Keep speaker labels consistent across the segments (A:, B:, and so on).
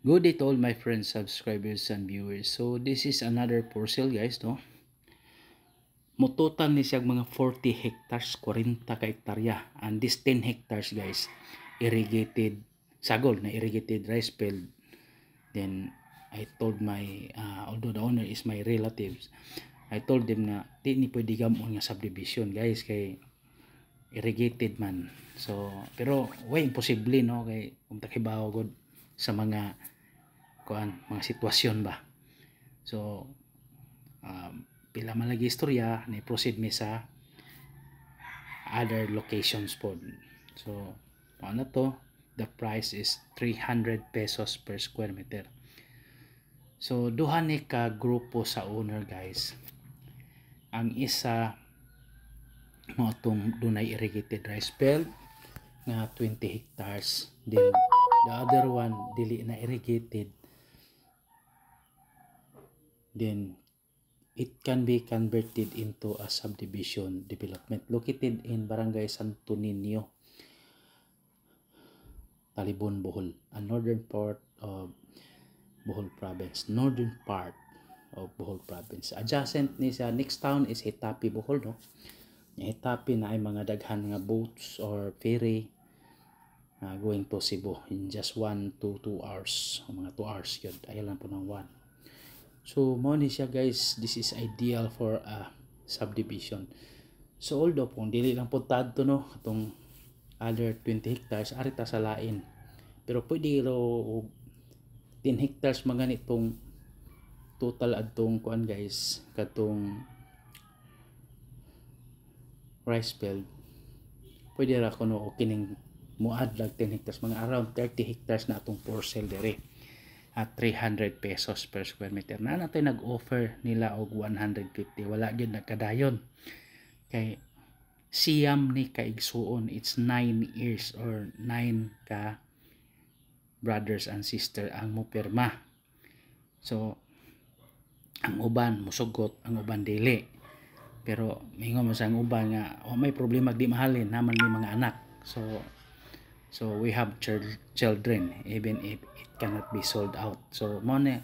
A: Good day to all my friends, subscribers, and viewers. So this is another for sale guys, no? Mutotal ni siya mga 40 hectares, 40 ka hektarya. And this 10 hectares guys, irrigated, sagol na irrigated rice field. Then I told my, although the owner is my relatives, I told them na di ni pwede gamon nga subdivision guys, kay irrigated man. So, pero way imposible no, kay kung takibaw gud sa mga mga sitwasyon ba. So pila man lagi istorya ni proceed mi sa other locations po. So ano to, the price is 300 pesos per square meter. So duha ni ka grupo sa owner guys. Ang isa mo tong dunay irrigated rice field nga 20 hectares, then the other one dili na irrigated. Then it can be converted into a subdivision development located in Barangay Santo Niño, Talibon, Bohol, a northern part of Bohol province. Northern part of Bohol province. Adjacent ni sa next town is Hitapi, Bohol, no? Hitapi na ay mga daghan nga boats or ferry going to Cebu in just 1 to 2 hours. Mga 2 hours yun. Ayaw lang po ng 1. So mo ni siya guys, this is ideal for a subdivision. So although kung dili lang po tadto no atong other 20 hectares arita sa lain, pero pwede ro 10 hectares mga nitong total adtong kuan guys, katong rice field. Pwede ra kuno o kining muad lag 10 hectares, mga around 30 hectares na atong for sale dire at 300 pesos per square meter. Na natin nag-offer nila og 150. Wala gyud nagkadayon. Kay siyam ni kaigsuon, it's 9 years or 9 ka brothers and sister ang mupirma. So ang uban musugot, ang uban dili. Pero mingon mo sa ang uban nga may problema di mahalin naman ni mga anak. So we have children even if it cannot be sold out. So mo na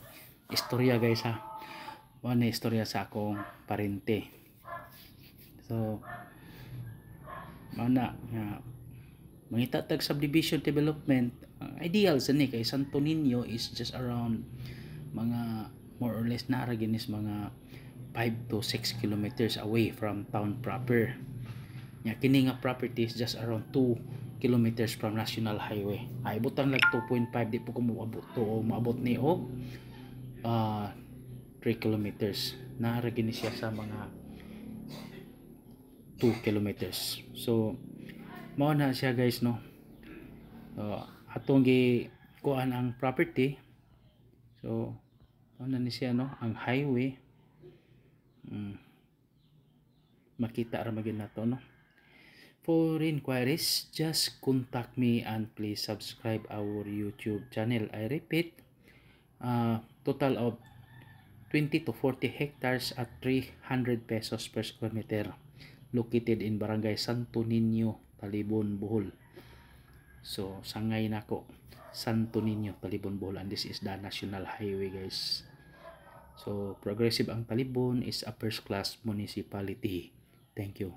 A: istorya guys ha. Mo na istorya sa akong parente. So mo na mangita tag subdivision development, ideal sa ni kay Santo Niño is just around mga more or less nara ginis mga 5 to 6 kilometers away from town proper. Nya kini nga property is just around 2 kilometers from National Highway. Ay butang lang 2.5, di po ko maabot ni og 3 kilometers. Nara gini siya sa mga 2 kilometers. So mao na siya guys no. Atong gi kuan ang property. So mao na ni siya no, ang highway. Makita ra magin nato no. For inquiries, just contact me and please subscribe our YouTube channel. I repeat, total of 20 to 40 hectares at 300 pesos per square meter, located in Barangay Santo Niño, Talibon, Bohol. So, sangay nako, Santo Niño, Talibon, Bohol, and this is the National Highway guys. So, progressive ang Talibon is a first class municipality. Thank you.